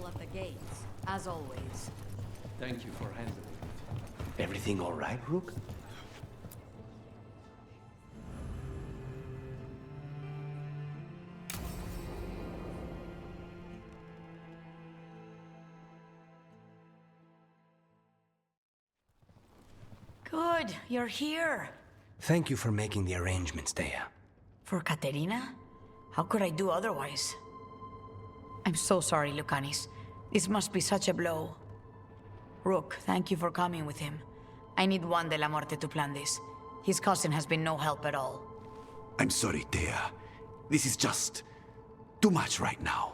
careful at the gates, as always. Thank you for handling it. Everything all right, Rook? Good, you're here. Thank you for making the arrangements, Dea. For Katerina? How could I do otherwise? I'm so sorry, Lucanis. This must be such a blow. Rook, thank you for coming with him. I need Juan de la Muerte to plan this. His cousin has been no help at all. I'm sorry, Dea. This is just too much right now.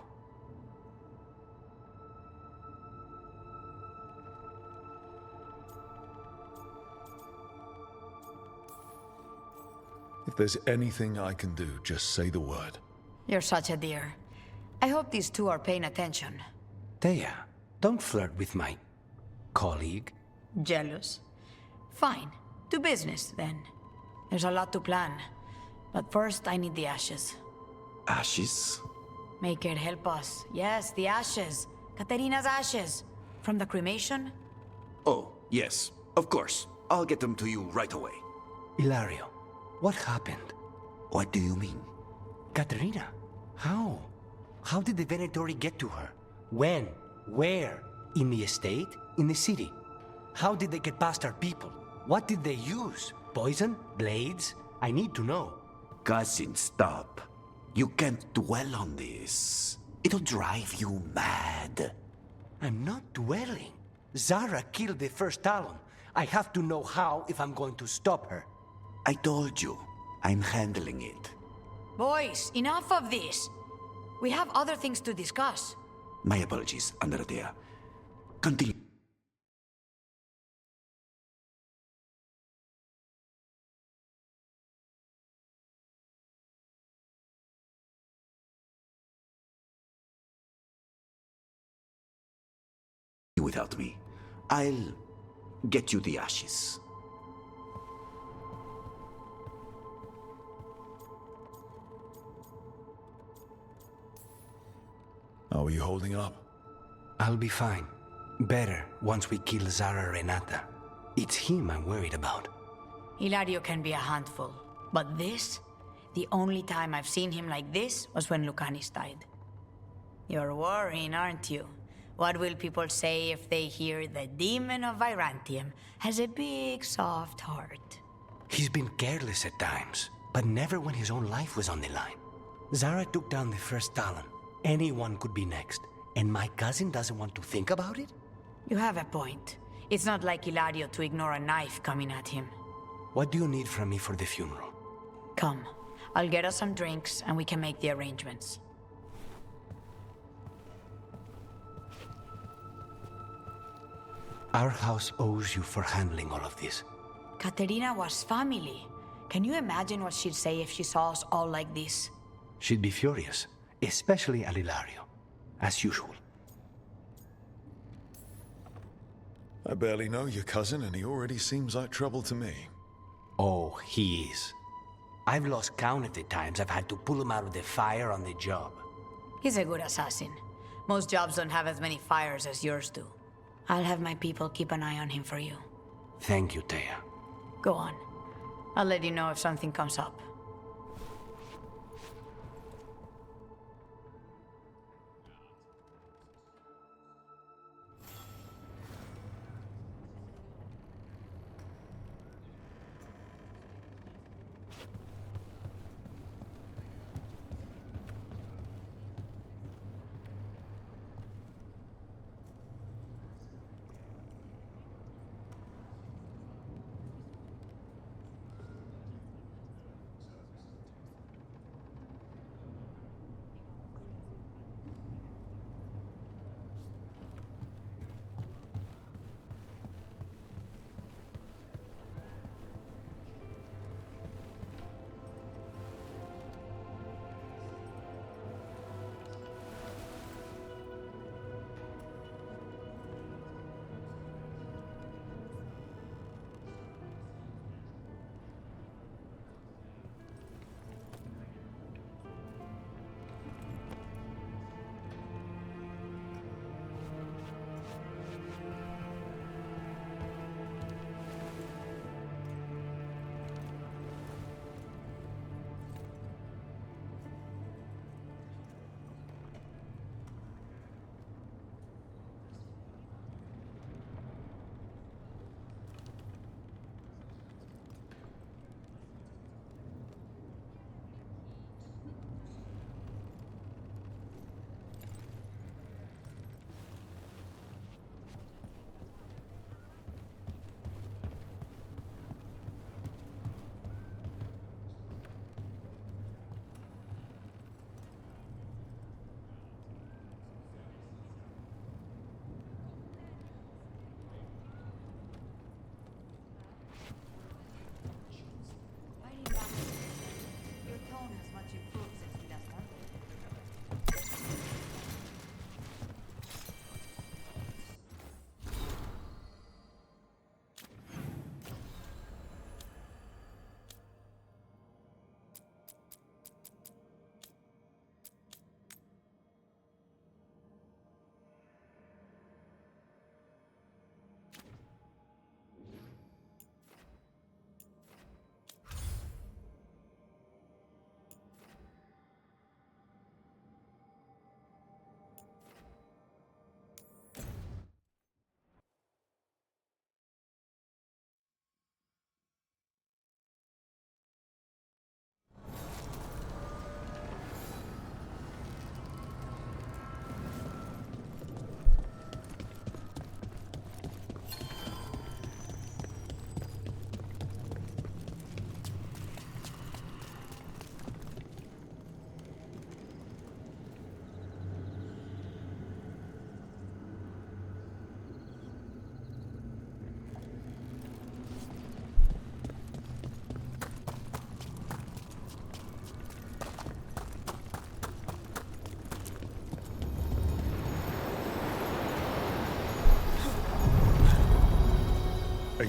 If there's anything I can do, just say the word. You're such a dear. I hope these two are paying attention. Dea, don't flirt with my colleague. Jealous? Fine. To business, then. There's a lot to plan. But first, I need the ashes. Ashes? Make it help us. Yes, the ashes. Katerina's ashes. From the cremation? Oh, yes, of course. I'll get them to you right away. Hilario, what happened? What do you mean? Katerina, how? How did the Venatori get to her? When? Where? In the estate? In the city? How did they get past our people? What did they use? Poison? Blades? I need to know. Cousin, stop. You can't dwell on this. It'll drive you mad. I'm not dwelling. Zara killed the first Talon. I have to know how if I'm going to stop her. I told you, I'm handling it. Boys, enough of this. We have other things to discuss. My apologies, Andrea. Continue. Without me, I'll get you the ashes. How are you holding up? I'll be fine. Better once we kill Zara Renata. It's him I'm worried about. Hilario can be a handful. But this? The only time I've seen him like this was when Lucanis died. You're worrying, aren't you? What will people say if they hear the demon of Virantium has a big, soft heart? He's been careless at times, but never when his own life was on the line. Zara took down the first Talon. Anyone could be next, and my cousin doesn't want to think about it? You have a point. It's not like Hilario to ignore a knife coming at him. What do you need from me for the funeral? Come, I'll get us some drinks and we can make the arrangements. Our house owes you for handling all of this. Katerina was family. Can you imagine what she'd say if she saw us all like this? She'd be furious, especially at Hilario, as usual. I barely know your cousin, and he already seems like trouble to me. Oh, he is. I've lost count of the times I've had to pull him out of the fire on the job. He's a good assassin. Most jobs don't have as many fires as yours do. I'll have my people keep an eye on him for you. Thank you, Taya. Go on. I'll let you know if something comes up.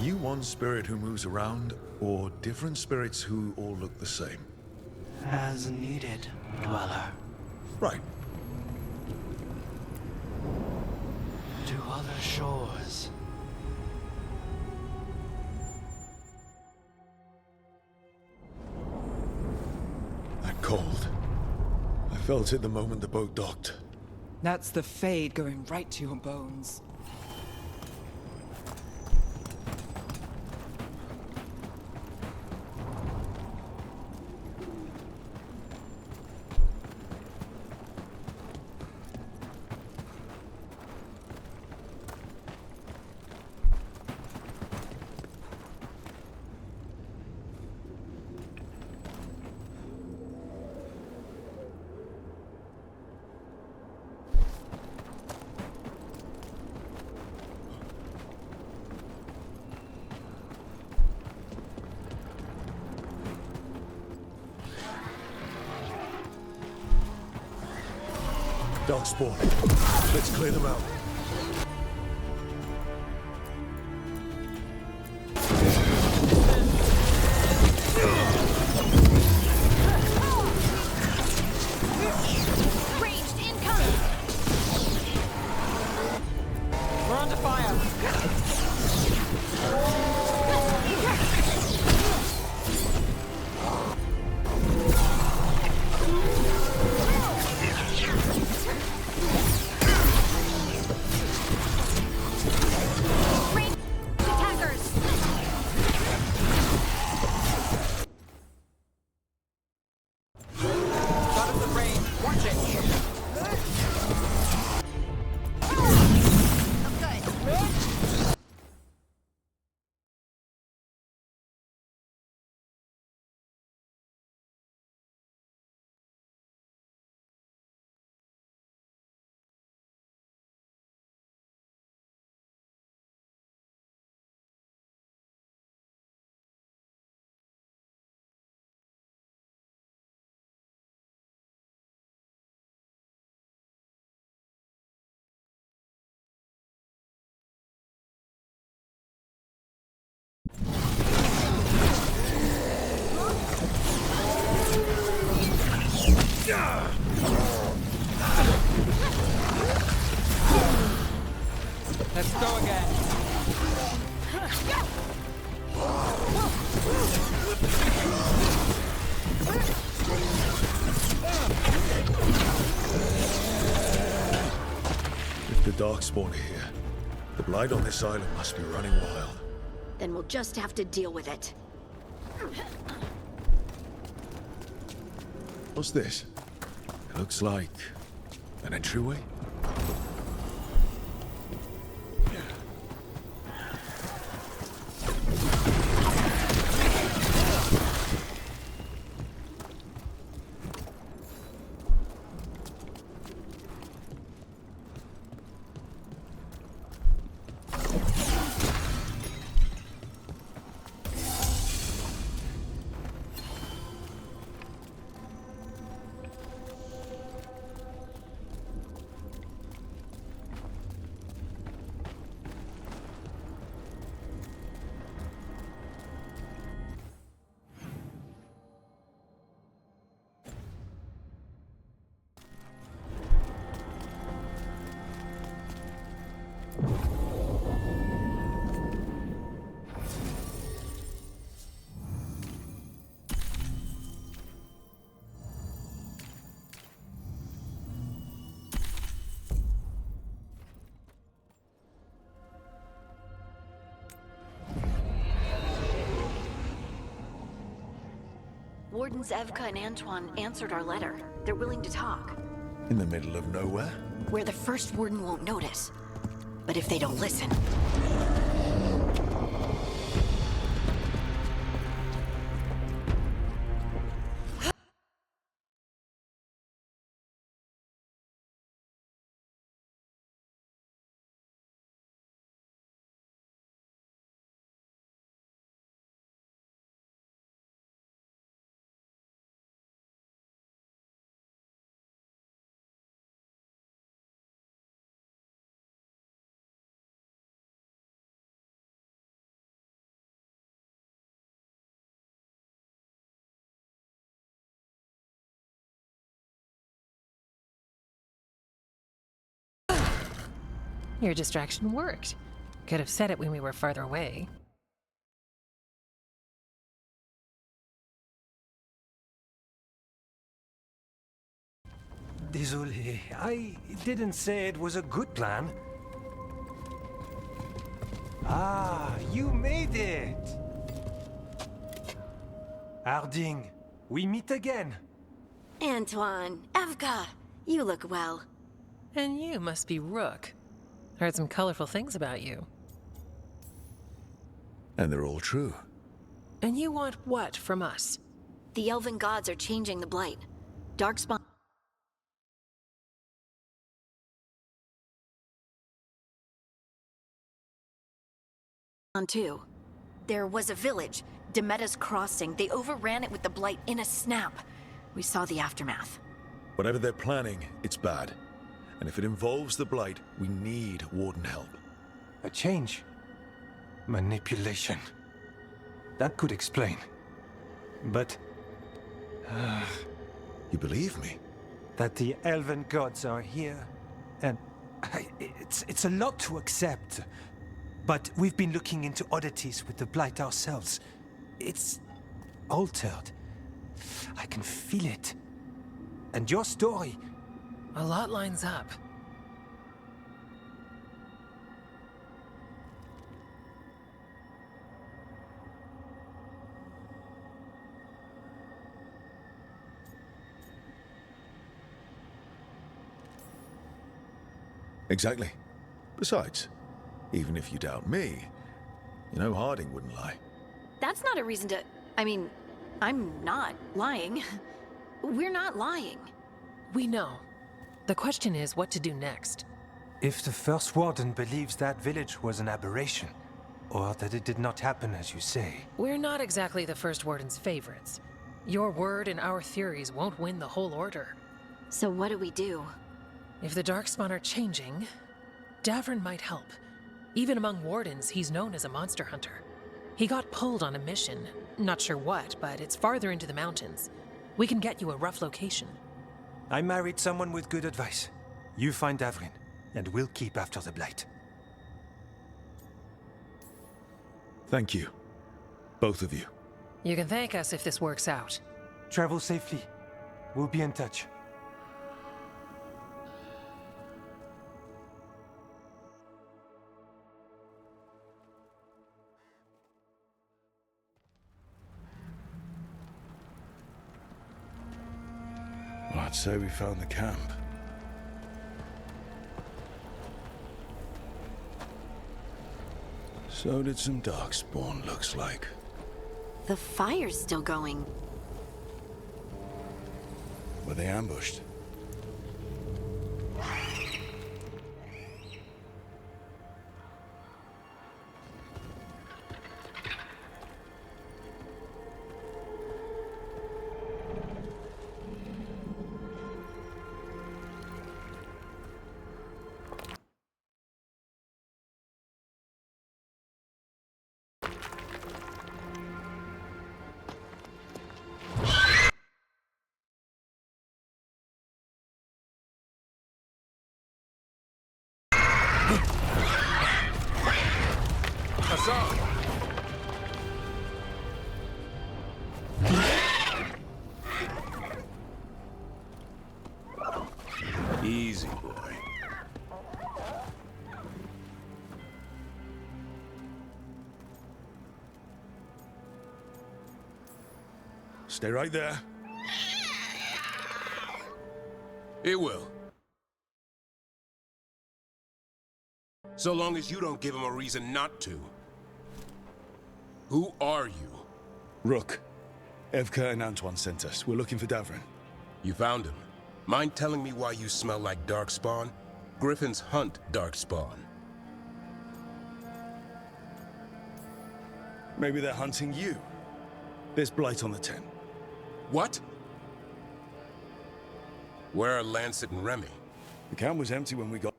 you one spirit who moves around, or different spirits who all look the same? As needed, Dweller. Right. To other shores. That cold. I felt it the moment the boat docked. That's the Fade going right to your bones. Dark spawn. Let's clear them out. Ranged incoming! We're under fire! Ranged attackers! Got us the range. Watch it! Good. Let's go again. If the Darkspawn are here, the blight on this island must be running wild. Then we'll just have to deal with it. What's this? It looks like an entryway. Wardens Evka and Antoine answered our letter. They're willing to talk. In the middle of nowhere? Where the first warden won't notice. But if they don't listen, Your distraction worked. Could have said it when we were farther away. Désolé, I didn't say it was a good plan. Ah, you made it! Harding, we meet again. Antoine, Evka, you look well. And you must be Rook. Heard some colorful things about you. And they're all true. And you want what from us? The elven gods are changing the Blight. Darkspawn too. There was a village, Demeta's Crossing. They overran it with the Blight in a snap. We saw the aftermath. Whatever they're planning, it's bad. And if it involves the Blight, we need Warden help. A change. Manipulation. That could explain. But... You believe me? that the elven gods are here, and... it's a lot to accept. But we've been looking into oddities with the Blight ourselves. It's... altered. I can feel it. And your story... A lot lines up. Exactly. Besides, even if you doubt me, you know Harding wouldn't lie. That's not a reason to... I mean, I'm not lying. We're not lying. We know. The question is what to do next. If the First Warden believes that village was an aberration, or that it did not happen as you say... We're not exactly the First Warden's favorites. Your word and our theories won't win the whole order. So what do we do? If the Darkspawn are changing, Davrin might help. Even among Wardens, he's known as a monster hunter. He got pulled on a mission. Not sure what, but it's farther into the mountains. We can get you a rough location. I married someone with good advice. You find Davrin, and we'll keep after the Blight. Thank you. Both of you. You can thank us if this works out. Travel safely. We'll be in touch. Well, I'd say we found the camp. So did some Darkspawn, looks like. The fire's still going. Were they ambushed? Easy, boy. Stay right there. It will. So long as you don't give him a reason not to. Who are you? Rook. Evka and Antoine sent us. We're looking for Davrin. You found him. Mind telling me why you smell like Darkspawn? Griffins hunt Darkspawn. Maybe they're hunting you. There's Blight on the tent. What? Where are Lancet and Remy? The camp was empty when we got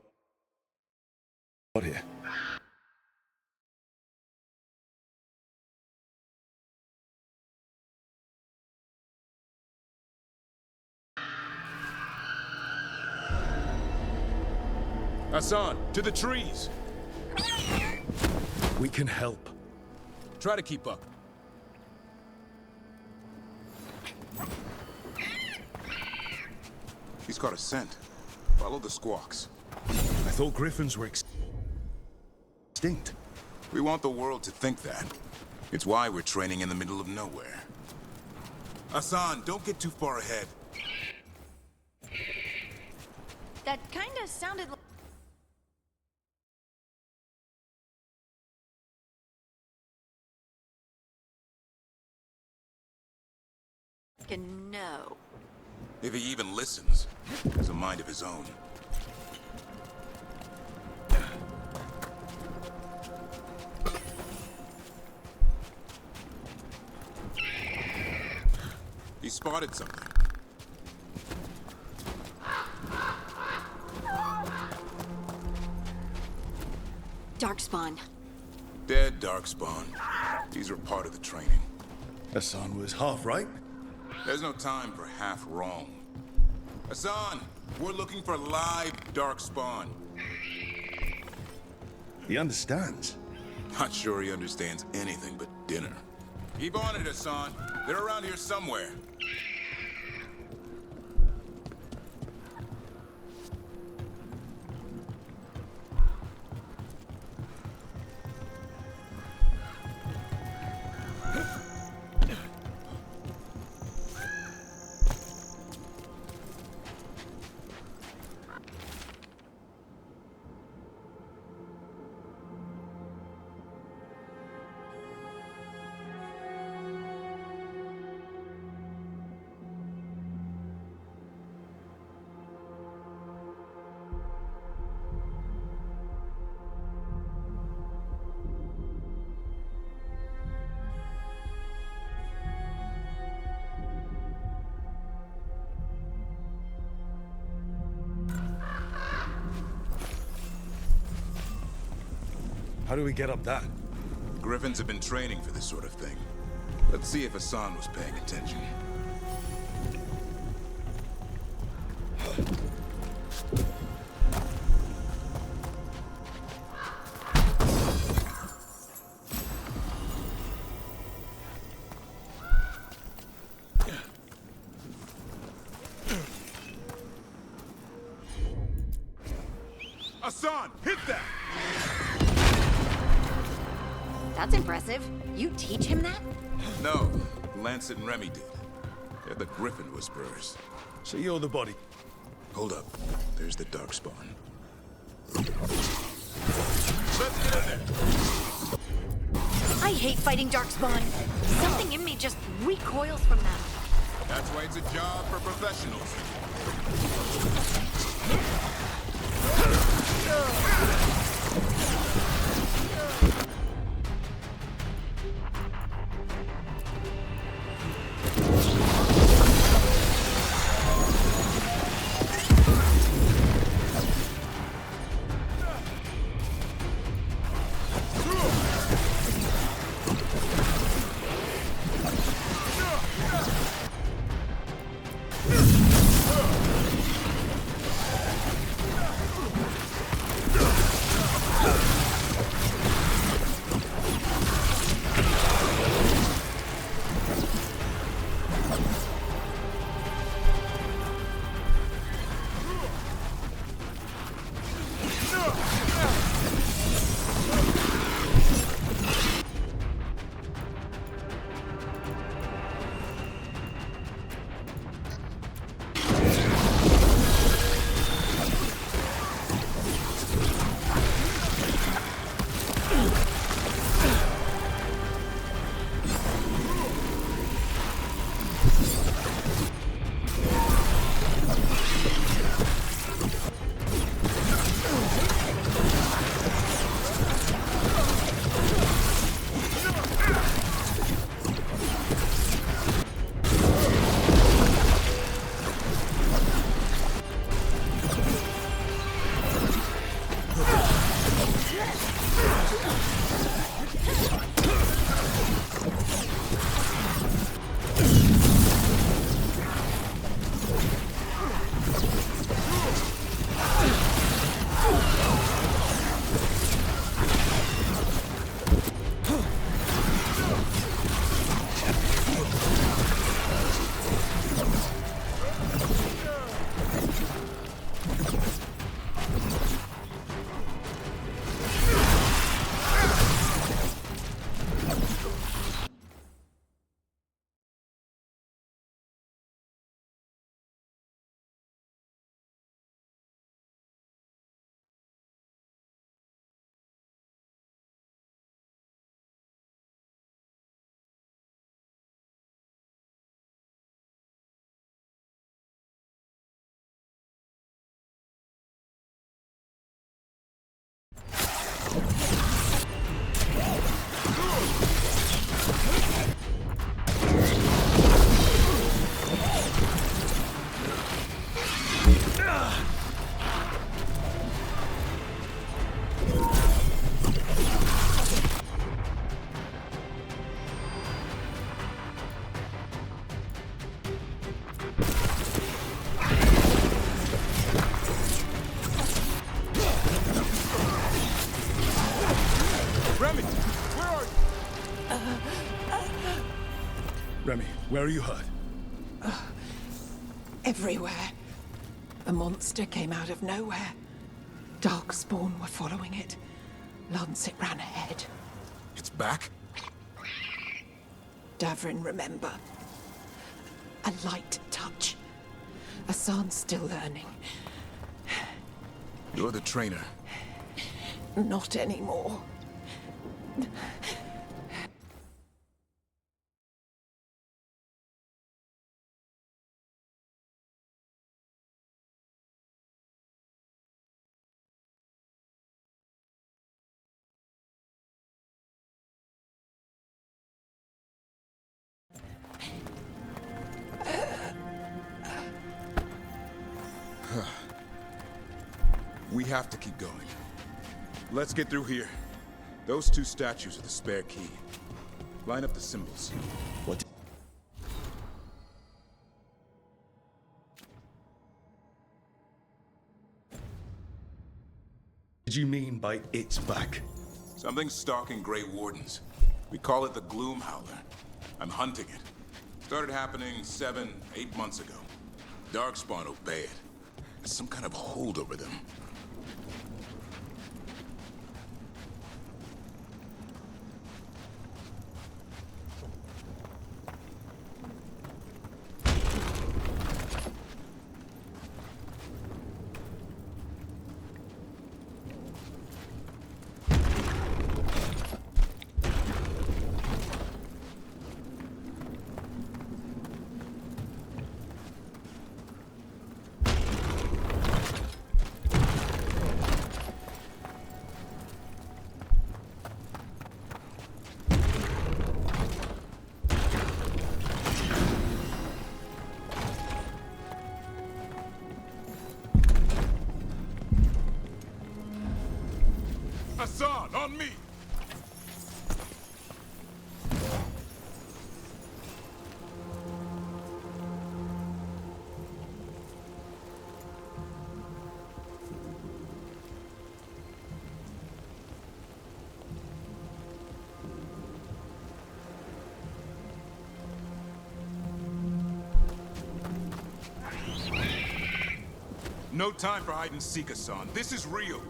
here. Hassan, to the trees! We can help. Try to keep up. He's caught a scent. Follow the squawks. I thought griffins were extinct. We want the world to think that. It's why we're training in the middle of nowhere. Hassan, don't get too far ahead. That kinda sounded like... a no. If he even listens, he has a mind of his own. He spotted something. Darkspawn. Dead Darkspawn. These are part of the training. Hassan was half right. There's no time for half wrong. Hassan, we're looking for live Darkspawn. He understands. Not sure he understands anything but dinner. Keep on it, Hassan. They're around here somewhere. How do we get up that? Griffins have been training for this sort of thing. Let's see if Hassan was paying attention. Hassan, hit that! That's impressive. You teach him that? No, Lancet and Remy did. They're the Griffin Whisperers. So you're the body. Hold up. There's the Darkspawn. Let's get in there! I hate fighting Darkspawn. Something in me just recoils from them. That's why it's a job for professionals. Where are you hurt? Everywhere. A monster came out of nowhere. Darkspawn were following it. Lancet ran ahead. It's back? Davrin, remember. A light touch. Hassan's still learning. You're the trainer. Not anymore. We have to keep going. Let's get through here. Those two statues are the spare key. Line up the symbols. What? Did you mean by it's back? Something's stalking Grey Wardens. We call it the Gloom Howler. I'm hunting it. Started happening 7, 8 months ago. Darkspawn obey it. There's some kind of hold over them. Hassan, on me! No time for hide and seek, Hassan. This is real.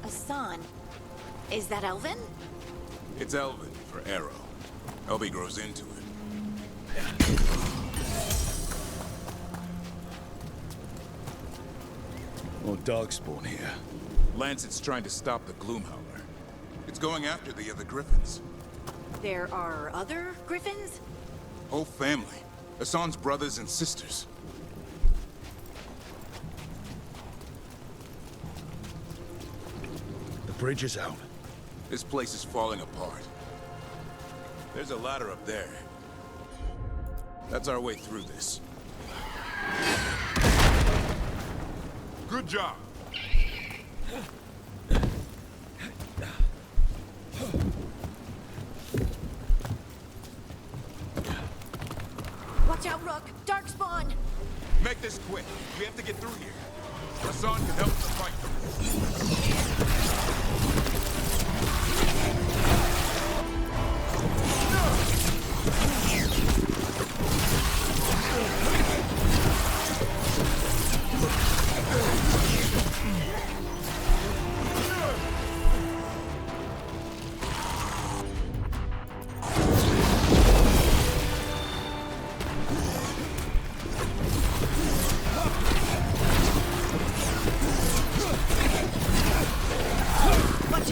Hassan? Is that Elvin? It's Elvin for Arrow. Elby grows into it. Oh, Darkspawn here. Lancet's trying to stop the Gloomhowler. It's going after the other Griffins. There are other Griffins? Whole family. Hassan's brothers and sisters. The bridge is out. This place is falling apart. There's a ladder up there. That's our way through this. Good job. Watch out, Rook! Darkspawn! Make this quick. We have to get through here. Hassan can help us fight them. Watch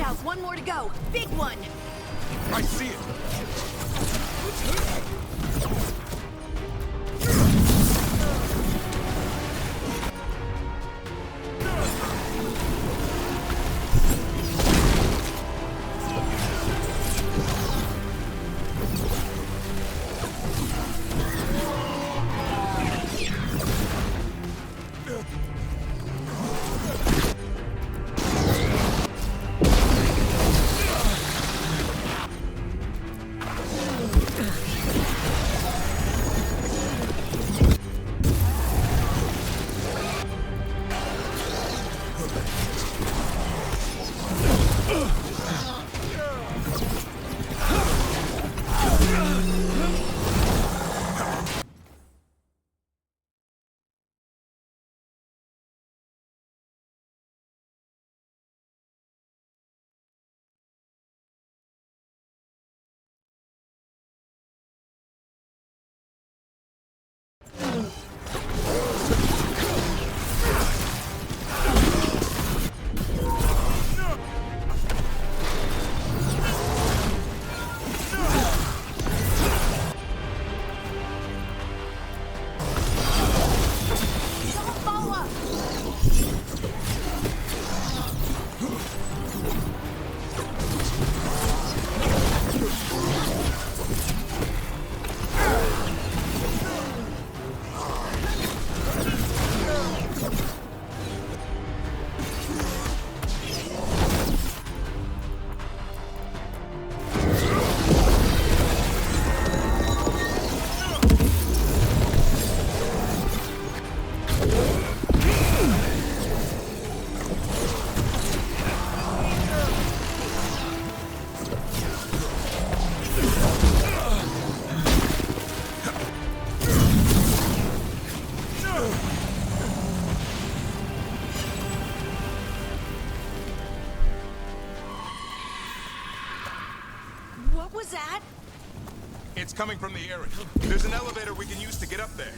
It's coming from the area. There's an elevator we can use to get up there.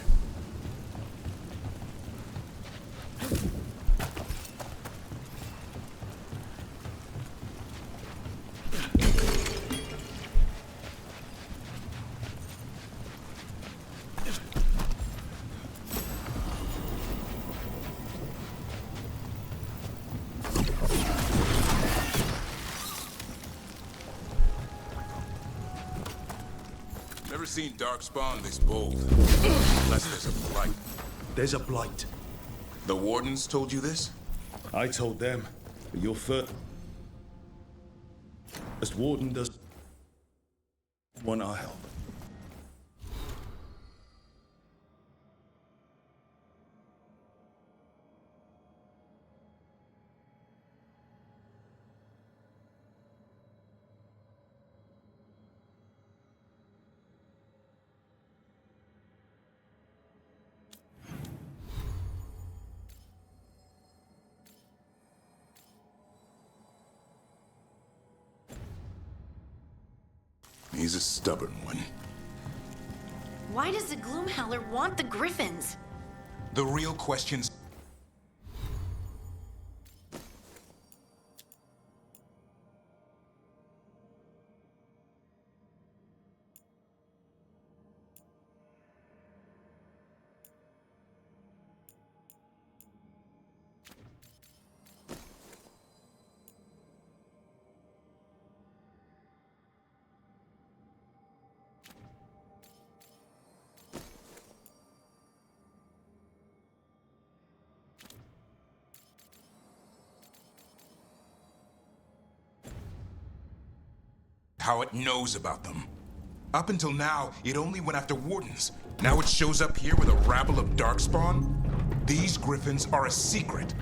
Never seen Darkspawn this bold. Unless there's a blight. There's a blight. The Wardens told you this? I told them, but your first warden does want our help. He's a stubborn one. Why does the Gloomhowler want the Griffins? The real question's... how it knows about them. Up until now, it only went after Wardens. Now it shows up here with a rabble of Darkspawn? These Griffins are a secret.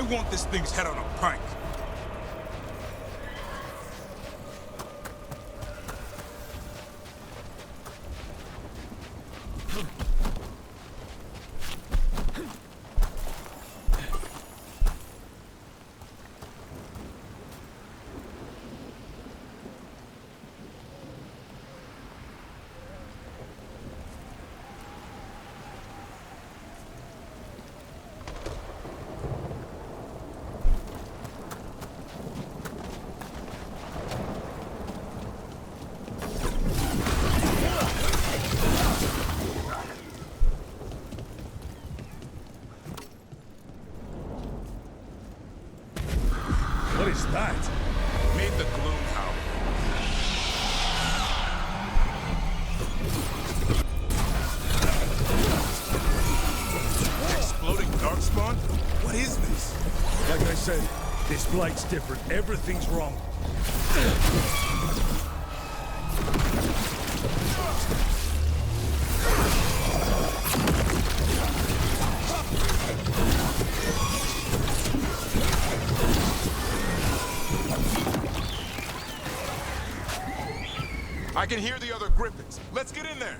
want this thing's head on a pike. What is that? Made the gloom howl. Exploding darkspawn? What is this? Like I said, this blight's different. Everything's wrong. I can hear the other griffins. Let's get in there.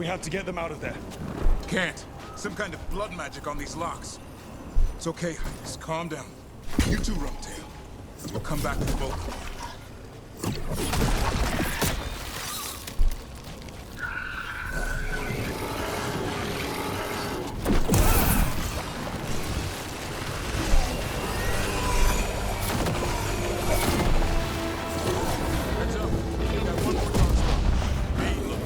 We have to get them out of there. Can't. Some kind of blood magic on these locks. It's okay, just calm down. You too, Rumtail. We'll come back for both. Heads up. We got one more dark spot. Hey, look.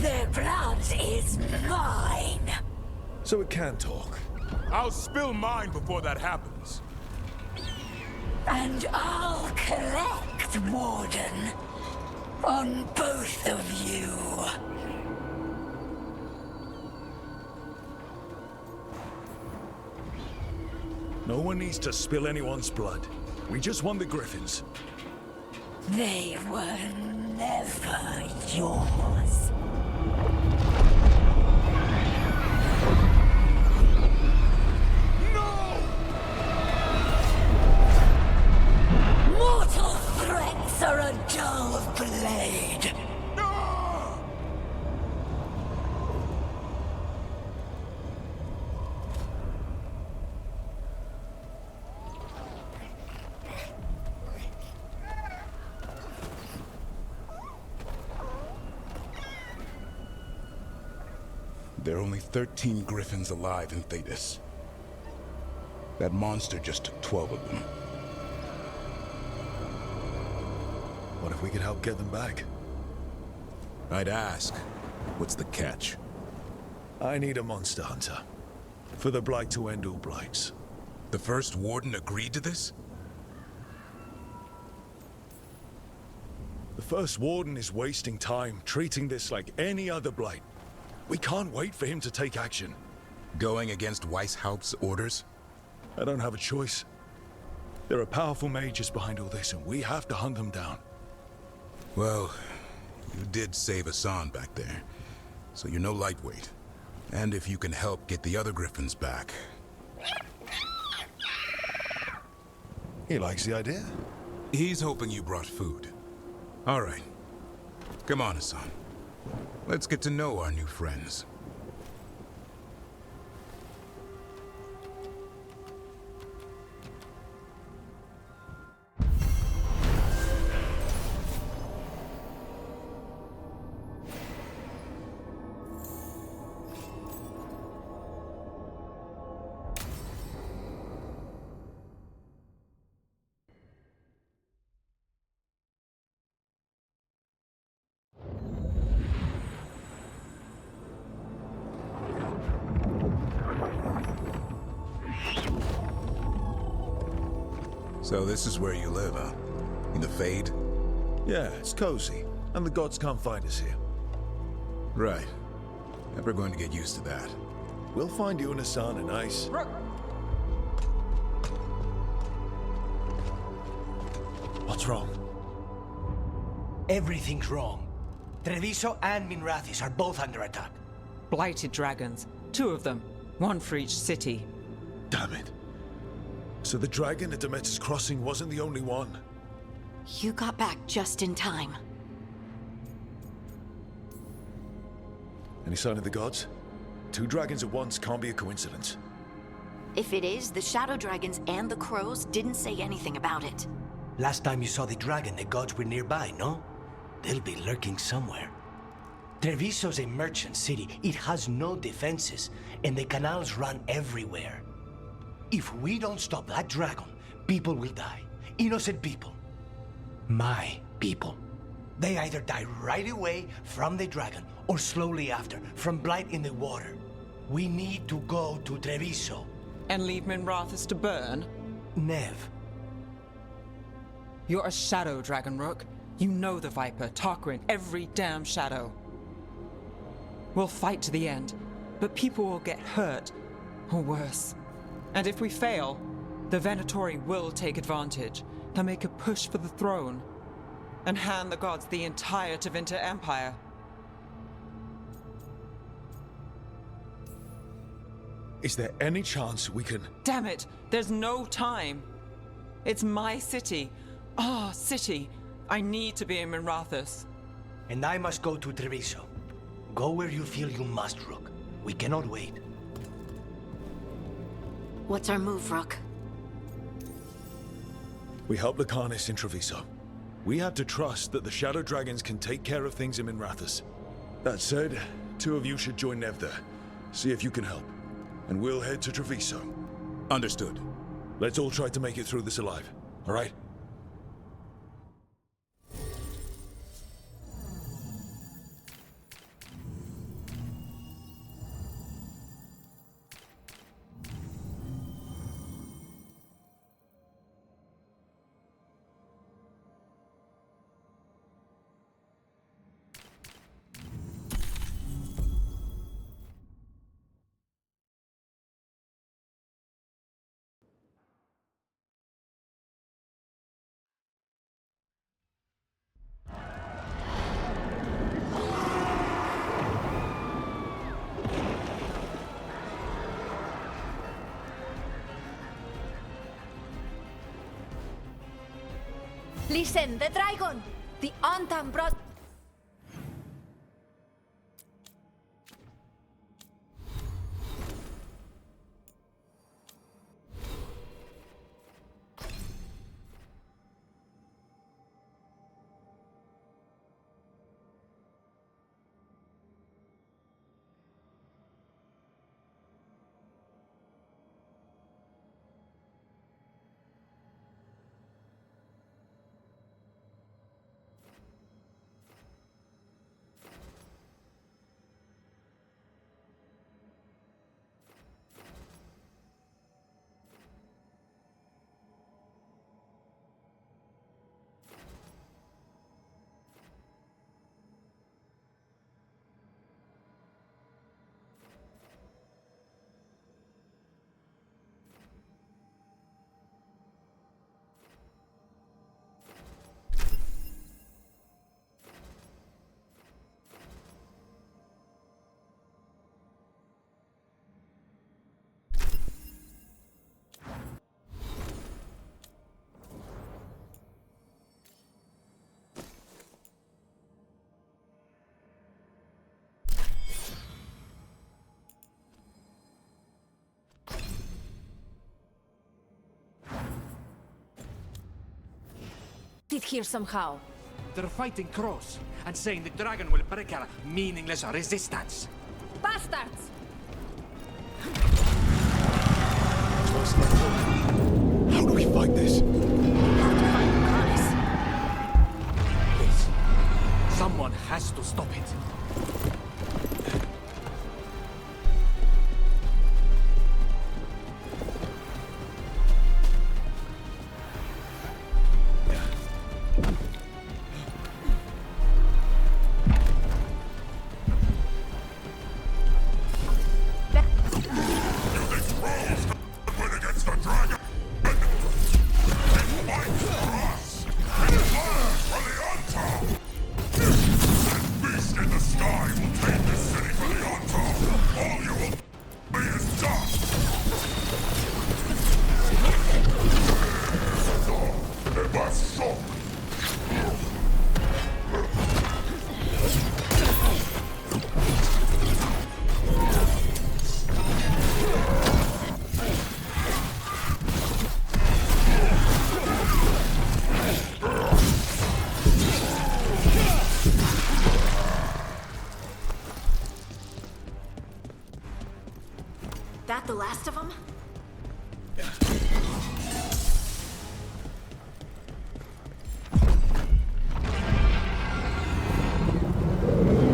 Their blood is mine. So it can talk. I'll spill mine before that happens. And I'll collect, Warden, on both of you. No one needs to spill anyone's blood. We just want the Griffins. They were never yours. Mortal threats are a dull blade. There are only 13 Griffins alive in Thetis. That monster just took 12 of them. What if we could help get them back? I'd ask, what's the catch? I need a monster hunter. For the Blight to end all blights. The first Warden agreed to this? The first Warden is wasting time treating this like any other blight. We can't wait for him to take action. Going against Weishaupt's orders? I don't have a choice. There are powerful mages behind all this, and we have to hunt them down. Well, you did save Hassan back there, so you're no lightweight. And if you can help get the other Griffins back... He likes the idea. He's hoping you brought food. All right. Come on, Hassan. Let's get to know our new friends. So this is where you live, huh? In the Fade? Yeah, it's cozy. And the gods can't find us here. Right. Never going to get used to that. We'll find you and Hassan a nice... What's wrong? Everything's wrong. Treviso and Minrathis are both under attack. Blighted dragons. 2 of them. 1 for each city. Damn it. So the dragon at Demeter's Crossing wasn't the only one. You got back just in time. Any sign of the gods? 2 dragons at once can't be a coincidence. If it is, the Shadow Dragons and the Crows didn't say anything about it. Last time you saw the dragon, the gods were nearby, no? They'll be lurking somewhere. Treviso's a merchant city. It has no defenses, and the canals run everywhere. If we don't stop that dragon, people will die. Innocent people. My people. They either die right away from the dragon, or slowly after, from blight in the water. We need to go to Treviso. And leave Minrathis to burn? Nev. You're a shadow dragon, Rook. You know the Viper, Tarquin, every damn shadow. We'll fight to the end, but people will get hurt, or worse. And if we fail, the Venatori will take advantage. They'll make a push for the throne, and hand the gods the entire Tevinter Empire. Is there any chance we can... Damn it! There's no time! It's my city. Our city. I need to be in Minrathis. And I must go to Treviso. Go where you feel you must, Rook. We cannot wait. What's our move, Rook? We help Lucanus in Treviso. We have to trust that the Shadow Dragons can take care of things in Minrathis. That said, 2 of you should join Nev there. See if you can help. And we'll head to Treviso. Understood. Let's all try to make it through this alive, all right? Listen, the dragon! The Antam brought... Did here somehow. They're fighting Cross and saying the dragon will break our meaningless resistance. Bastards! How do we fight this? Please. Someone has to stop it. That the last of them?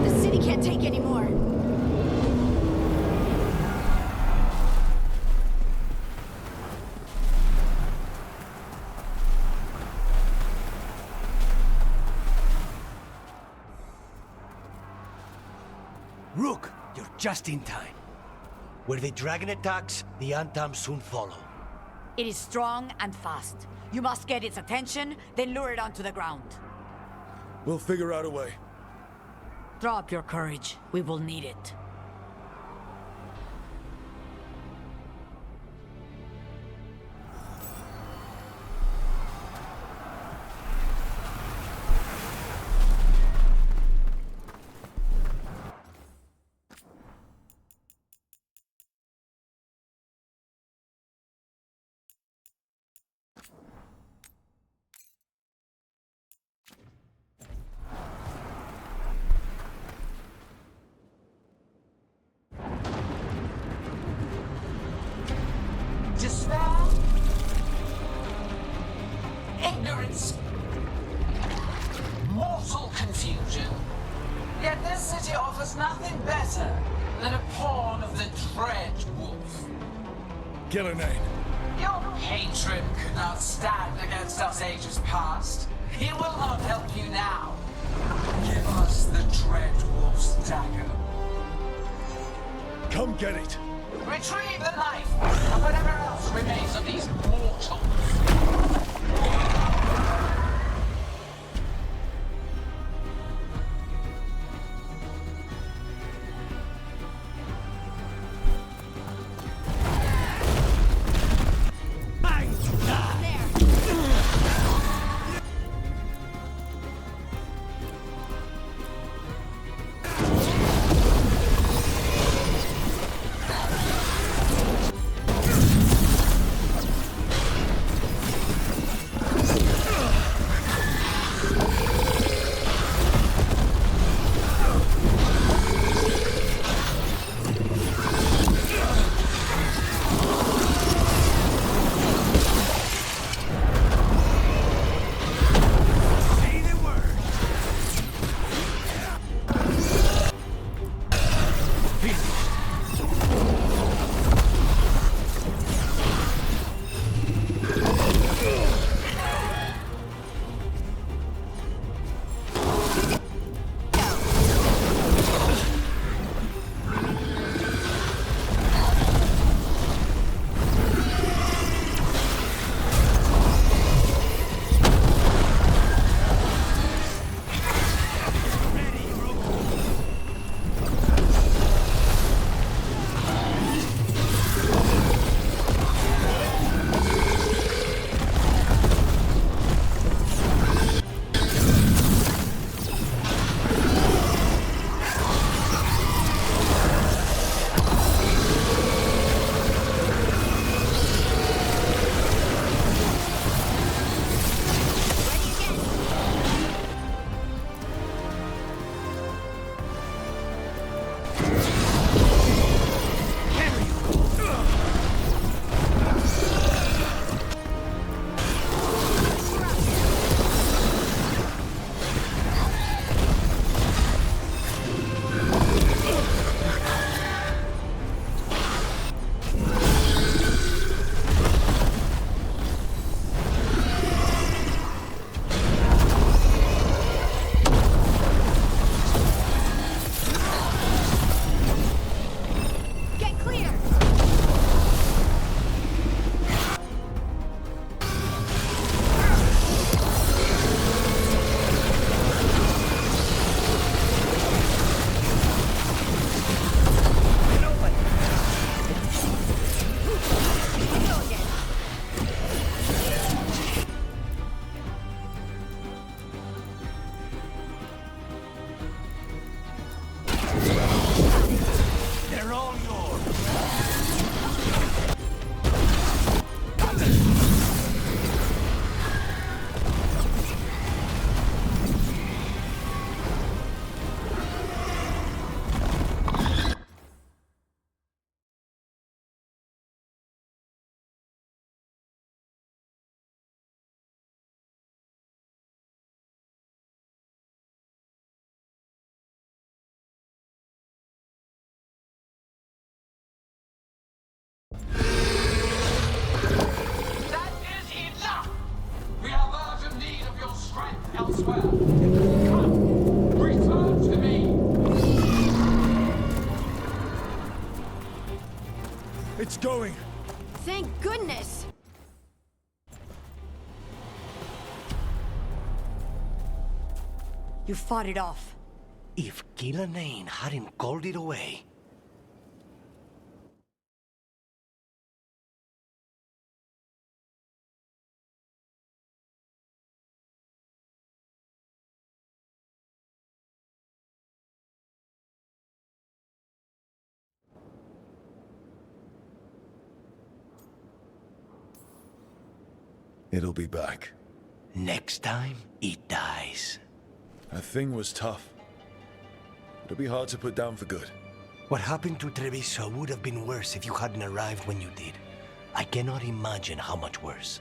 The city can't take any more. Rook, you're just in time. Where the dragon attacks, the Antam soon follow. It is strong and fast. You must get its attention, then lure it onto the ground. We'll figure out a way. Draw up your courage. We will need it. Despair, ignorance, mortal confusion. Yet this city offers nothing better than a pawn of the Dread Wolf. Gillenane. Your patron could not stand against us ages past. He will not help you now. Give us the Dread Wolf's dagger. Come get it. Retrieve the knife and whatever else remains of these mortals. That is enough! We have urgent need of your strength elsewhere. Come, return to me! It's going! Thank goodness! You fought it off. If Gillanane hadn't called it away. It'll be back. Next time, it dies. That thing was tough. It'll be hard to put down for good. What happened to Treviso would have been worse if you hadn't arrived when you did. I cannot imagine how much worse.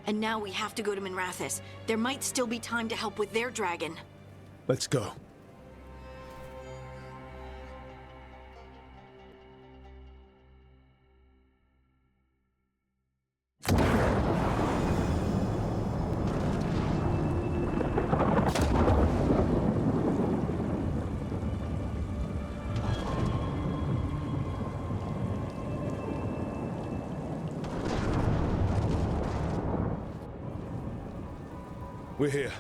And now we have to go to Minrathous. There might still be time to help with their dragon. Let's go. We're here.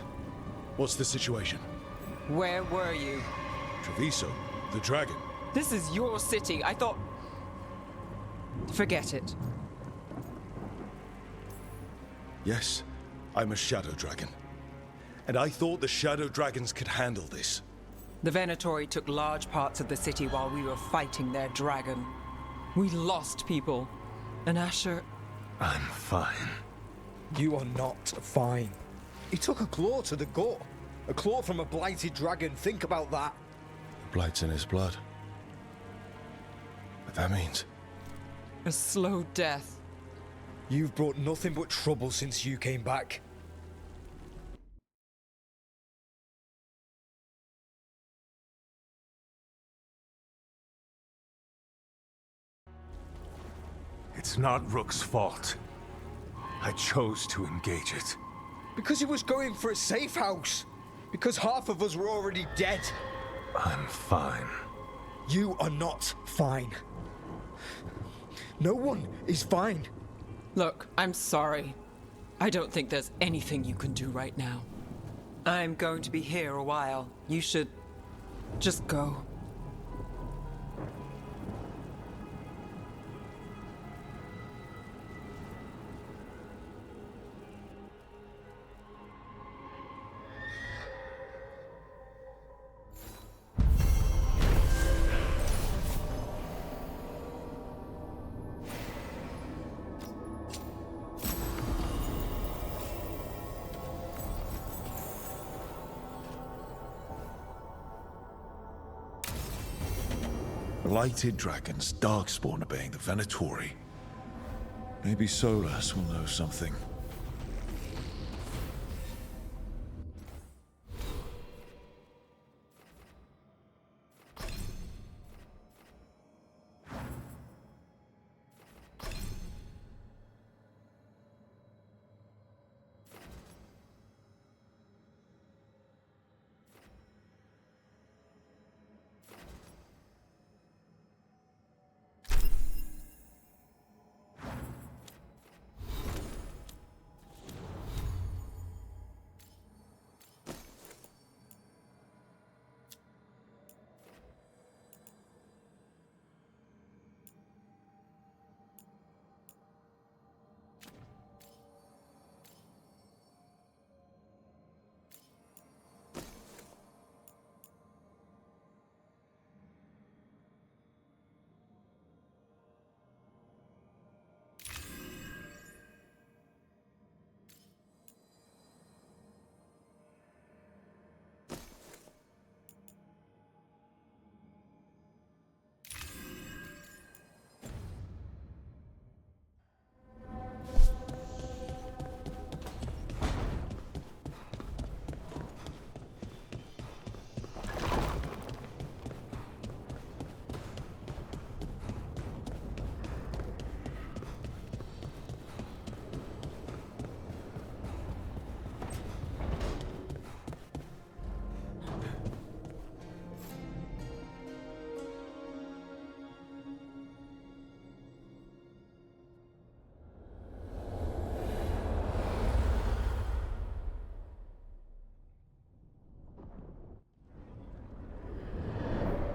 What's the situation? Where were you? Treviso, the dragon. This is your city. I thought... Forget it. Yes, I'm a shadow dragon. And I thought the shadow dragons could handle this. The Venatori took large parts of the city while we were fighting their dragon. We lost people. And Asher... I'm fine. You are not fine. He took a claw to the gut. A claw from a blighted dragon. Think about that. The blight's in his blood. But that means... a slow death. You've brought nothing but trouble since you came back. It's not Rook's fault. I chose to engage it. Because he was going for a safe house. Because half of us were already dead. I'm fine. You are not fine. No one is fine. Look, I'm sorry. I don't think there's anything you can do right now. I'm going to be here a while. You should just go. Blighted dragons, darkspawn obeying the Venatori. Maybe Solus will know something.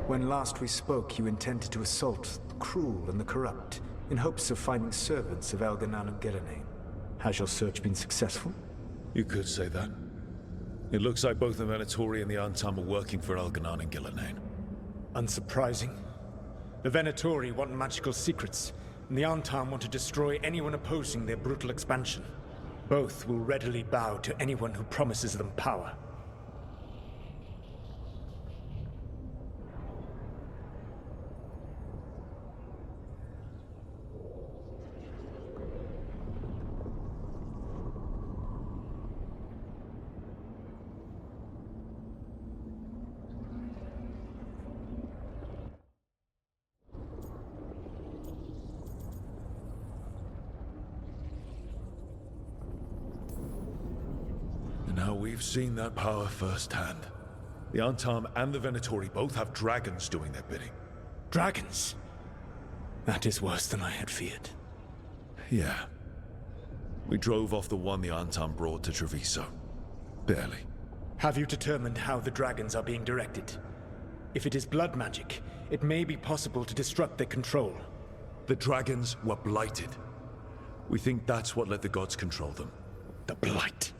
When last we spoke, you intended to assault the cruel and the corrupt, in hopes of finding servants of Elganan and Gillenane. Has your search been successful? You could say that. It looks like both the Venatori and the Antam are working for Elganan and Gillenane. Unsurprising. The Venatori want magical secrets, and the Antam want to destroy anyone opposing their brutal expansion. Both will readily bow to anyone who promises them power. Now we've seen that power firsthand. The Antam and the Venatori both have dragons doing their bidding. Dragons? That is worse than I had feared. Yeah. We drove off the one the Antam brought to Treviso. Barely. Have you determined how the dragons are being directed? If it is blood magic, it may be possible to disrupt their control. The dragons were blighted. We think that's what let the gods control them. The blight.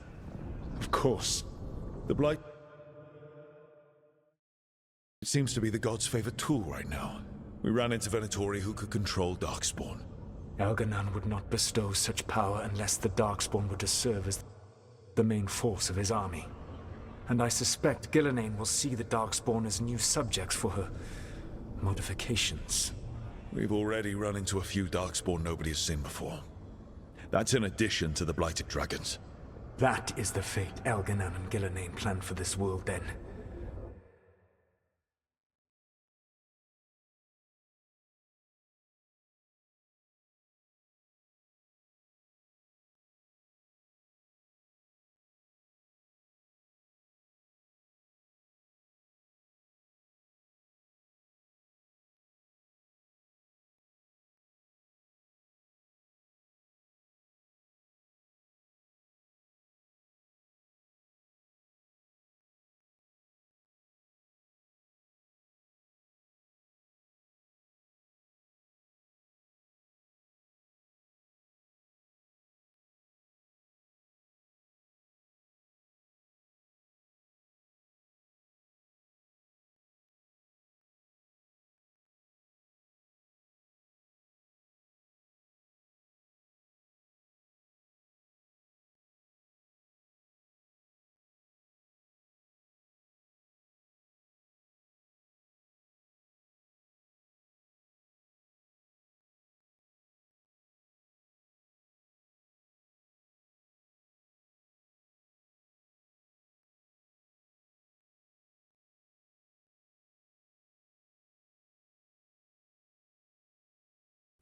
Of course. The blight... It seems to be the gods' favorite tool right now. We ran into Venatori who could control Darkspawn. Elganan would not bestow such power unless the Darkspawn were to serve as the main force of his army. And I suspect Gillenane will see the Darkspawn as new subjects for her modifications. We've already run into a few Darkspawn nobody has seen before. That's in addition to the blighted dragons. That is the fate Elganan and Gillenane planned for this world then.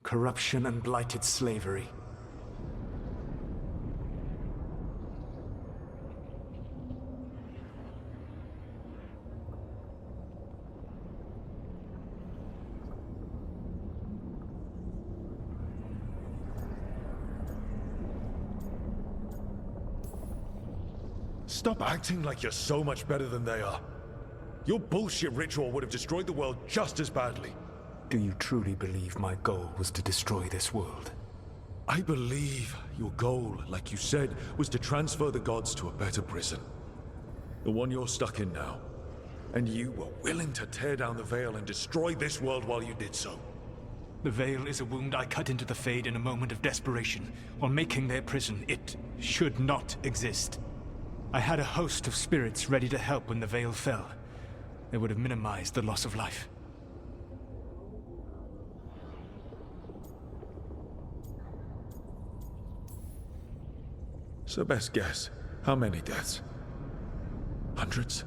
Corruption and blighted slavery. Stop acting like you're so much better than they are. Your bullshit ritual would have destroyed the world just as badly. Do you truly believe my goal was to destroy this world? I believe your goal, like you said, was to transfer the gods to a better prison. The one you're stuck in now. And you were willing to tear down the veil and destroy this world while you did so. The veil is a wound I cut into the Fade in a moment of desperation, while making their prison. It should not exist. I had a host of spirits ready to help when the veil fell. They would have minimized the loss of life. So best guess, how many deaths? Hundreds?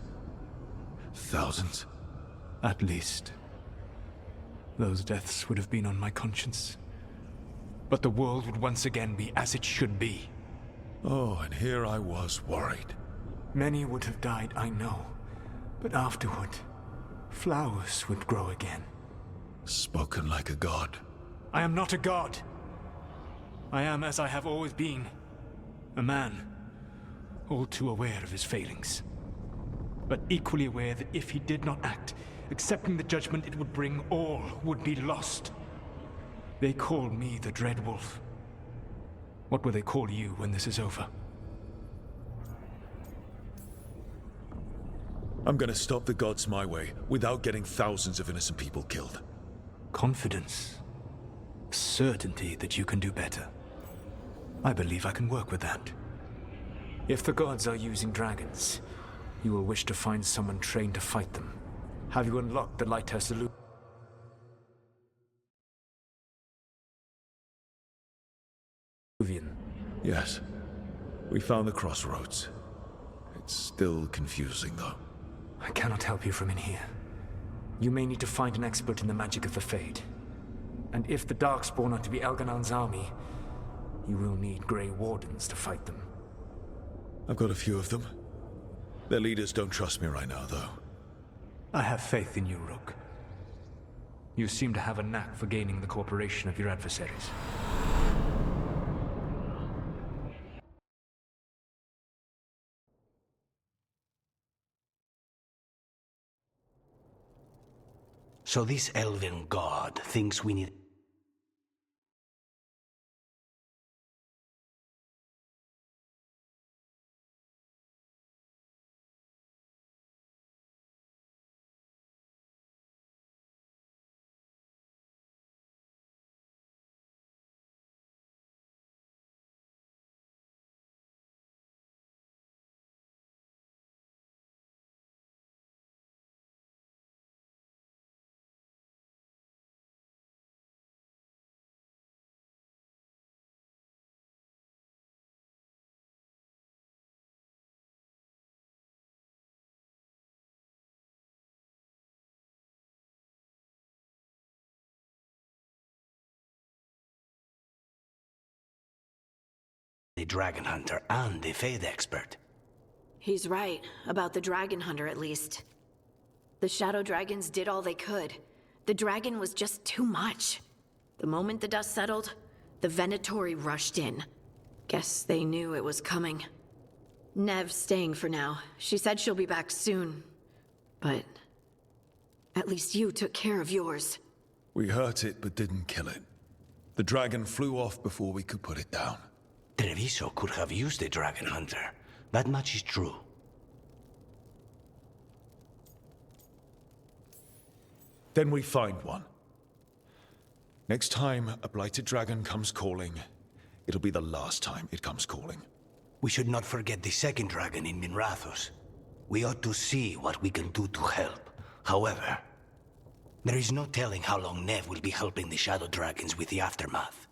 Thousands? At least. Those deaths would have been on my conscience. But the world would once again be as it should be. Oh, and here I was worried. Many would have died, I know. But afterward, flowers would grow again. Spoken like a god. I am not a god. I am as I have always been. A man. All too aware of his failings. But equally aware that if he did not act, accepting the judgment it would bring, all would be lost. They call me the Dread Wolf. What will they call you when this is over? I'm gonna stop the gods my way, without getting thousands of innocent people killed. Confidence. Certainty that you can do better. I believe I can work with that. If the gods are using dragons, you will wish to find someone trained to fight them. Have you unlocked the Lighthouse illusion? Yes. We found the crossroads. It's still confusing, though. I cannot help you from in here. You may need to find an expert in the magic of the Fade. And if the Darkspawn are to be Elganon's army, you will need Grey Wardens to fight them. I've got a few of them. Their leaders don't trust me right now, though. I have faith in you, Rook. You seem to have a knack for gaining the cooperation of your adversaries. So this elven god thinks we need... the Dragon Hunter and the Fade expert. He's right, about the Dragon Hunter at least. The Shadow Dragons did all they could. The dragon was just too much. The moment the dust settled, the Venatori rushed in. Guess they knew it was coming. Nev's staying for now. She said she'll be back soon. But at least you took care of yours. We hurt it, but didn't kill it. The dragon flew off before we could put it down. Treviso could have used the Dragon Hunter. That much is true. Then we find one. Next time a blighted dragon comes calling, it'll be the last time it comes calling. We should not forget the second dragon in Minrathos. We ought to see what we can do to help. However, there is no telling how long Nev will be helping the Shadow Dragons with the aftermath.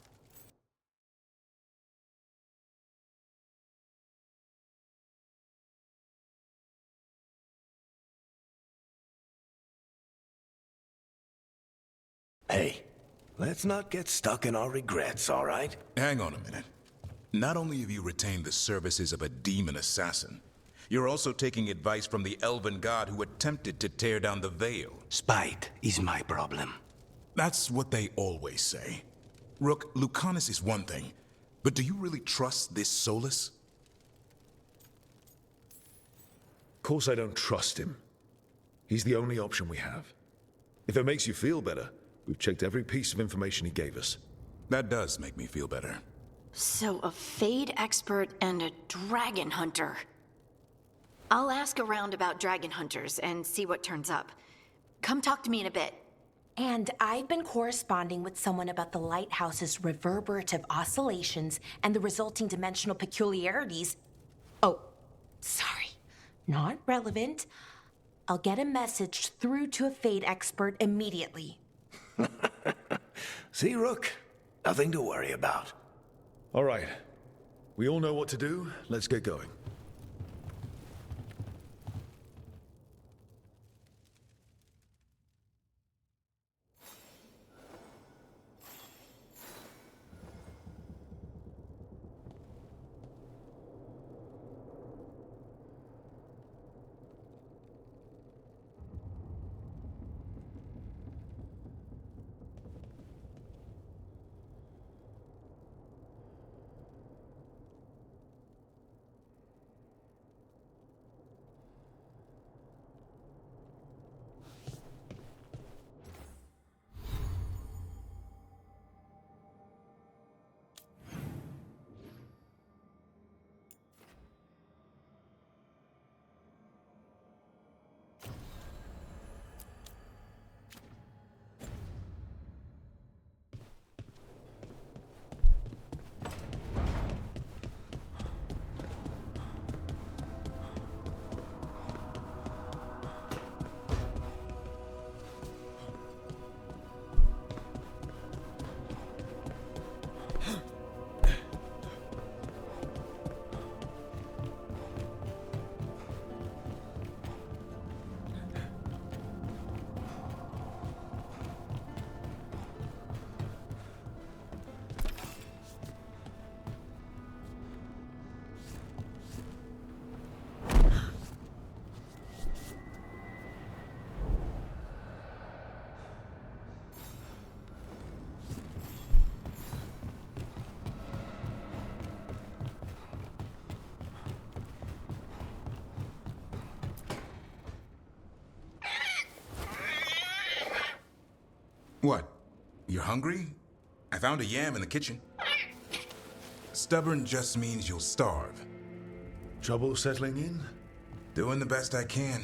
Hey, Let's not get stuck in our regrets, all right? Hang on a minute. Not only have you retained the services of a demon assassin, you're also taking advice from the elven god who attempted to tear down the veil. Spite is my problem. That's what they always say. Rook, Lucanus is one thing, but do you really trust this Solus? Of course I don't trust him. He's the only option we have. If it makes you feel better, we've checked every piece of information he gave us. That does make me feel better. So a Fade expert and a dragon hunter. I'll ask around about dragon hunters and see what turns up. Come talk to me in a bit. And I've been corresponding with someone about the lighthouse's reverberative oscillations and the resulting dimensional peculiarities. Oh, sorry. Not relevant. I'll get a message through to a Fade expert immediately. See, Rook? Nothing to worry about. All right. We all know what to do. Let's get going. What? You're hungry? I found a yam in the kitchen. Stubborn just means you'll starve. Trouble settling in? Doing the best I can.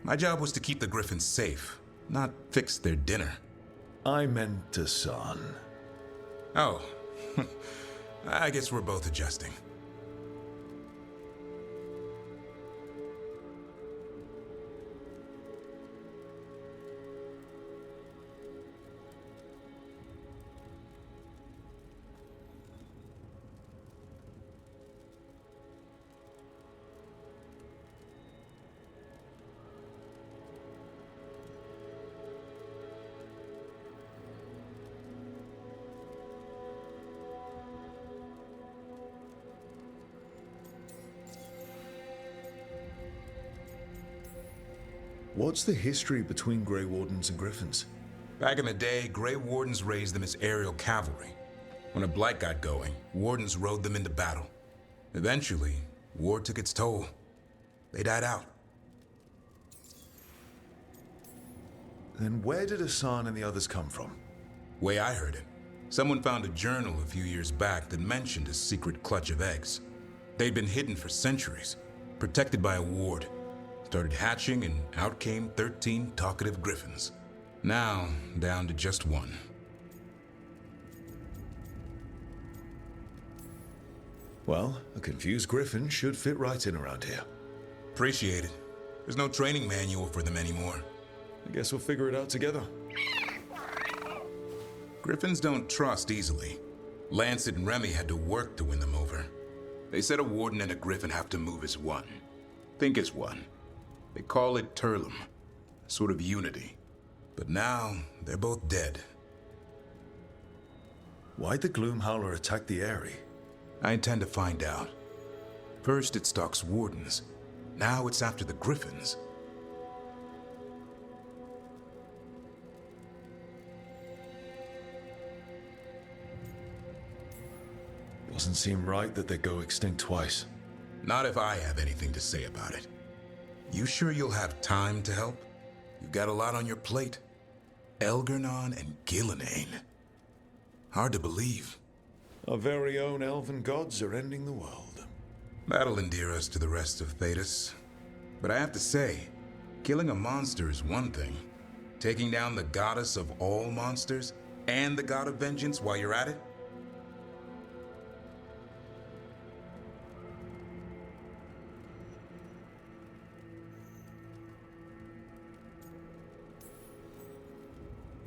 My job was to keep the Griffins safe, not fix their dinner. I meant to son. Oh. I guess we're both adjusting. What's the history between Grey Wardens and Griffins? Back in the day, Grey Wardens raised them as aerial cavalry. When a blight got going, Wardens rode them into battle. Eventually, war took its toll. They died out. Then where did Hassan and the others come from? Way I heard it, someone found a journal a few years back that mentioned a secret clutch of eggs. They'd been hidden for centuries, protected by a ward. Started hatching and out came 13 talkative griffins. Now, down to just one. Well, a confused griffin should fit right in around here. Appreciate it. There's no training manual for them anymore. I guess we'll figure it out together. Griffins don't trust easily. Lancet and Remy had to work to win them over. They said a warden and a griffin have to move as one. Think as one. They call it Turlum, a sort of unity. But now, they're both dead. Why'd the Gloomhowler attack the Eyrie? I intend to find out. First it stalks wardens. Now it's after the Griffins. Doesn't seem right that they go extinct twice. Not if I have anything to say about it. You sure you'll have time to help? You've got a lot on your plate. Elgernon and Gillenane. Hard to believe. Our very own elven gods are ending the world. That'll endear us to the rest of Thedas. But I have to say, killing a monster is one thing. Taking down the goddess of all monsters and the god of vengeance while you're at it?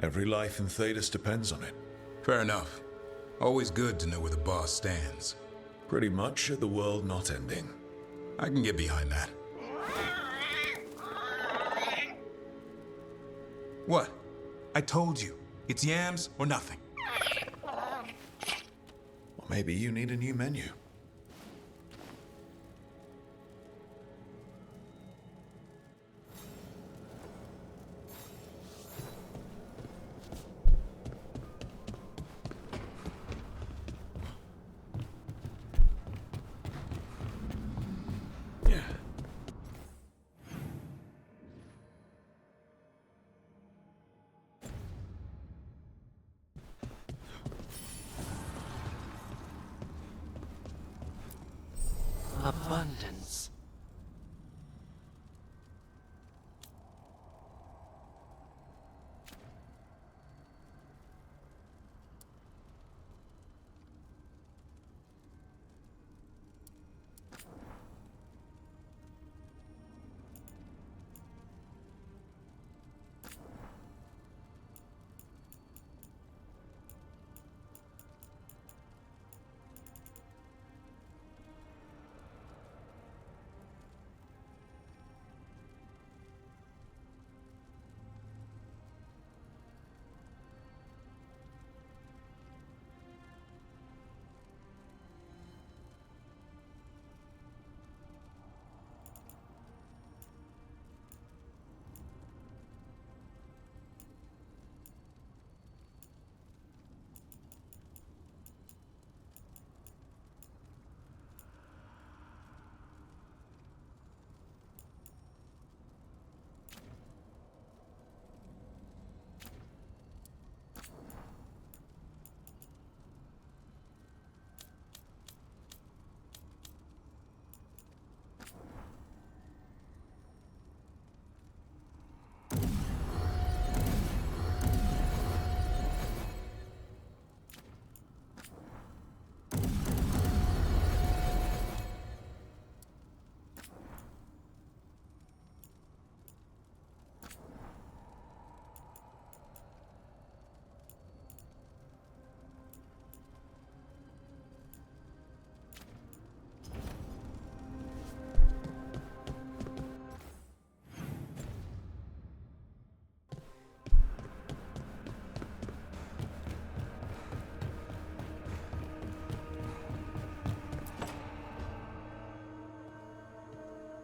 Every life in Thedas depends on it. Fair enough. Always good to know where the boss stands. Pretty much the world not ending. I can get behind that. What? I told you. It's yams or nothing. Or maybe you need a new menu. Abundance.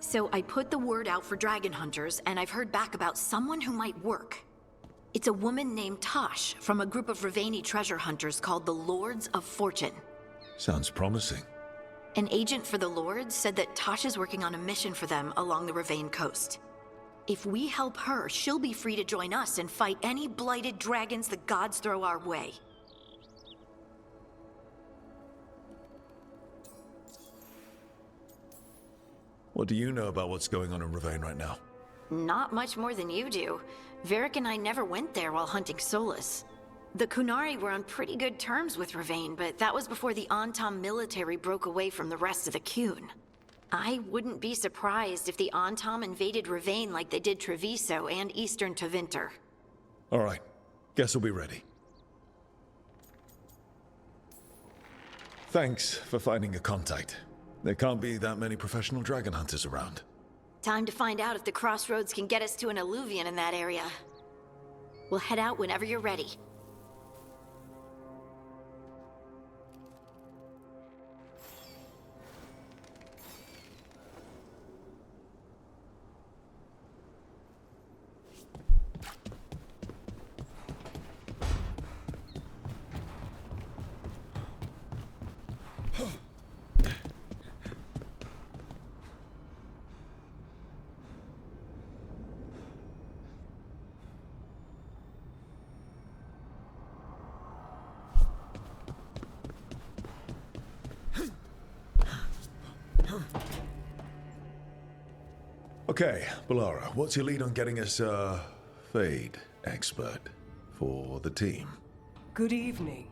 So I put the word out for dragon hunters, and I've heard back about someone who might work. It's a woman named Tosh from a group of Rivaini treasure hunters called the Lords of Fortune. Sounds promising. An agent for the Lords said that Tosh is working on a mission for them along the Rivain coast. If we help her, she'll be free to join us and fight any blighted dragons the gods throw our way. What do you know about what's going on in Rivain right now? Not much more than you do. Varric and I never went there while hunting Solus. The Kunari were on pretty good terms with Rivain, but that was before the Antam military broke away from the rest of the Qun. I wouldn't be surprised if the Antam invaded Rivain like they did Treviso and Eastern Tevinter. All right. Guess we'll be ready. Thanks for finding a contact. There can't be that many professional dragon hunters around. Time to find out if the crossroads can get us to an alluvion in that area. We'll head out whenever you're ready. Okay, Balara, what's your lead on getting us a Fade expert for the team? Good evening.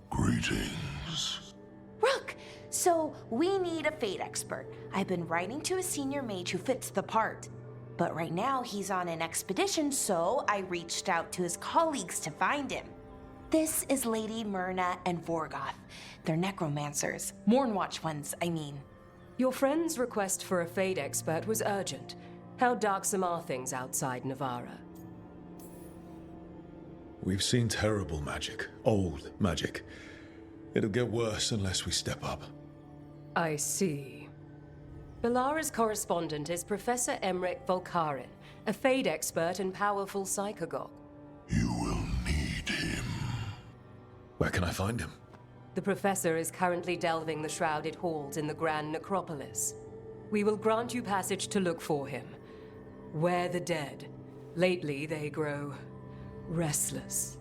Greetings. Rook, so we need a Fate expert. I've been writing to a senior mage who fits the part. But right now he's on an expedition, so I reached out to his colleagues to find him. This is Lady Myrna and Vorgoth. They're necromancers. Mournwatch ones, I mean. Your friend's request for a Fate expert was urgent. How darksome are things outside Navarra? We've seen terrible magic. Old magic. It'll get worse unless we step up. I see. Balara's correspondent is Professor Emmerich Volkarin, a Fate expert and powerful psychagogue. Where can I find him? The Professor is currently delving the shrouded halls in the Grand Necropolis. We will grant you passage to look for him. Where the dead. Lately, they grow restless.